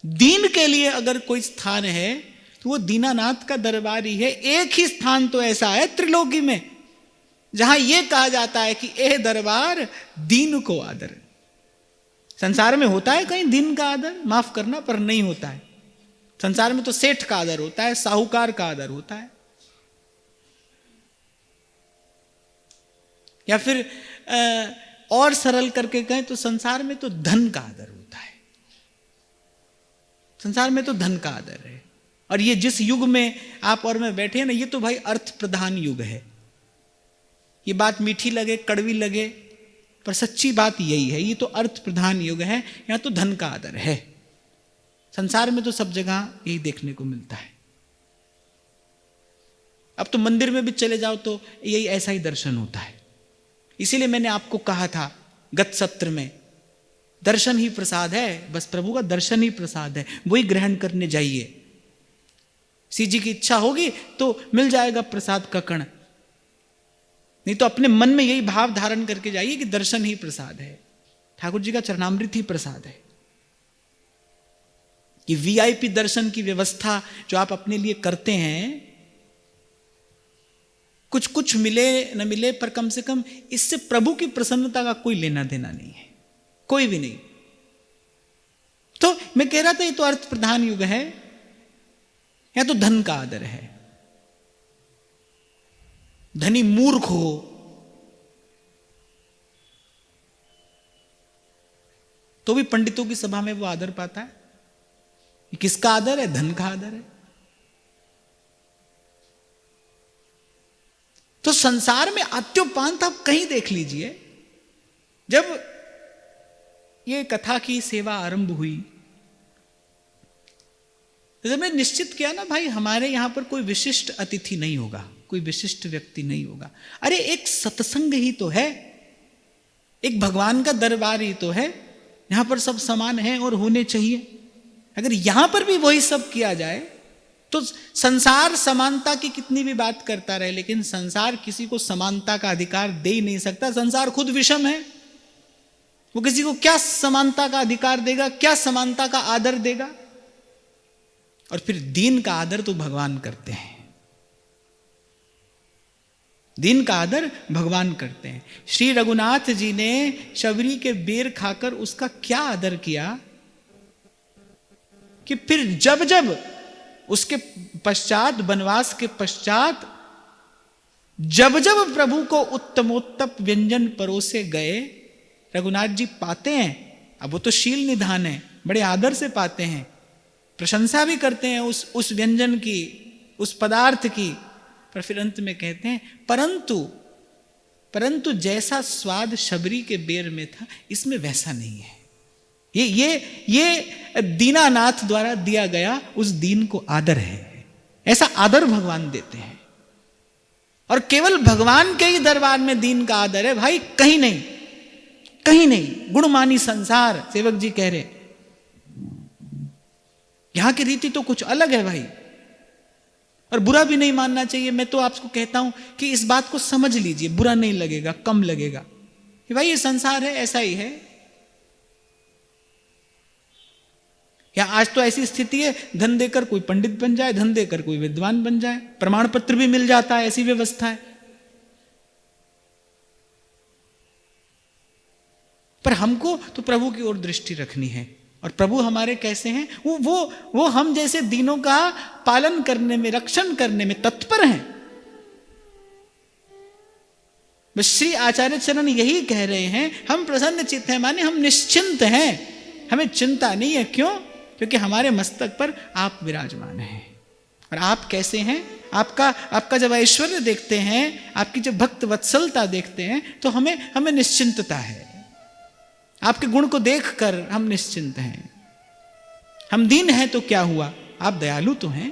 दीन के लिए अगर कोई स्थान है तो वो दीनानाथ का दरबार ही है। एक ही स्थान तो ऐसा है त्रिलोकी में जहां यह कहा जाता है कि ए दरबार दीन को आदर। संसार में होता है कहीं दीन का आदर? माफ करना, पर नहीं होता है। संसार में तो सेठ का आदर होता है, साहूकार का आदर होता है, या फिर और सरल करके कहें तो संसार में तो धन का आदर होता है। संसार में तो धन का आदर है। और ये जिस युग में आप और मैं बैठे हैं ना, ये तो भाई अर्थ प्रधान युग है। ये बात मीठी लगे, कड़वी लगे, पर सच्ची बात यही है। ये तो अर्थ प्रधान युग है, यहां तो धन का आदर है। संसार में तो सब जगह यही देखने को मिलता है। अब तो मंदिर में भी चले जाओ तो यही ऐसा ही दर्शन होता है। इसीलिए मैंने आपको कहा था गत सत्र में, दर्शन ही प्रसाद है। बस प्रभु का दर्शन ही प्रसाद है, वही ग्रहण करने जाइए। सीजी की इच्छा होगी तो मिल जाएगा प्रसाद का कण, नहीं तो अपने मन में यही भाव धारण करके जाइए कि दर्शन ही प्रसाद है, ठाकुर जी का चरणामृत ही प्रसाद है। कि वीआईपी दर्शन की व्यवस्था जो आप अपने लिए करते हैं, कुछ कुछ मिले न मिले, पर कम से कम इससे प्रभु की प्रसन्नता का कोई लेना देना नहीं है, कोई भी नहीं। तो मैं कह रहा था ये तो अर्थ प्रधान युग है, या तो धन का आदर है। धनी मूर्ख हो तो भी पंडितों की सभा में वो आदर पाता है। ये किसका आदर है? धन का आदर है। तो संसार में आत्योपांत आप कहीं देख लीजिए। जब ये कथा की सेवा आरंभ हुई तो जब मैंने निश्चित किया ना, भाई हमारे यहां पर कोई विशिष्ट अतिथि नहीं होगा, कोई विशिष्ट व्यक्ति नहीं होगा। अरे एक सत्संग ही तो है, एक भगवान का दरबार ही तो है, यहां पर सब समान है और होने चाहिए। अगर यहां पर भी वही सब किया जाए तो संसार समानता की कितनी भी बात करता रहे, लेकिन संसार किसी को समानता का अधिकार दे ही नहीं सकता। संसार खुद विषम है, वो किसी को क्या समानता का अधिकार देगा, क्या समानता का आदर देगा। और फिर दीन का आदर तो भगवान करते हैं, दीन का आदर भगवान करते हैं। श्री रघुनाथ जी ने शबरी के बेर खाकर उसका क्या आदर किया कि फिर जब जब उसके पश्चात, वनवास के पश्चात, जब जब प्रभु को उत्तमोत्तम व्यंजन परोसे गए, रघुनाथ जी पाते हैं। अब वो तो शील निधान है, बड़े आदर से पाते हैं, प्रशंसा भी करते हैं उस व्यंजन की, उस पदार्थ की। पर फिर अंत में कहते हैं परंतु जैसा स्वाद शबरी के बेर में था, इसमें वैसा नहीं है। ये दीनानाथ द्वारा दिया गया उस दीन को आदर है। ऐसा आदर भगवान देते हैं, और केवल भगवान के ही दरबार में दीन का आदर है भाई, कहीं नहीं, कहीं नहीं। गुणमानी संसार, सेवक जी कह रहे, यहां की रीति तो कुछ अलग है भाई, और बुरा भी नहीं मानना चाहिए। मैं तो आपको कहता हूं कि इस बात को समझ लीजिए, बुरा नहीं लगेगा, कम लगेगा कि भाई ये संसार है, ऐसा ही है। या आज तो ऐसी स्थिति है, धन देकर कोई पंडित बन जाए, धन देकर कोई विद्वान बन जाए, प्रमाण पत्र भी मिल जाता है, ऐसी व्यवस्था है। पर हमको तो प्रभु की ओर दृष्टि रखनी है, और प्रभु हमारे कैसे हैं, वो हम जैसे दीनों का पालन करने में, रक्षण करने में तत्पर हैं। बस श्री आचार्य चरण यही कह रहे हैं, हम प्रसन्न चित्त हैं, माने हम निश्चिंत हैं, हमें चिंता नहीं है। क्यों? क्योंकि हमारे मस्तक पर आप विराजमान हैं। और आप कैसे हैं? आपका जब ऐश्वर्य देखते हैं, आपकी जब भक्त वत्सलता देखते हैं, तो हमें निश्चिंतता है। आपके गुण को देखकर हम निश्चिंत हैं। हम दीन हैं तो क्या हुआ, आप दयालु तो हैं।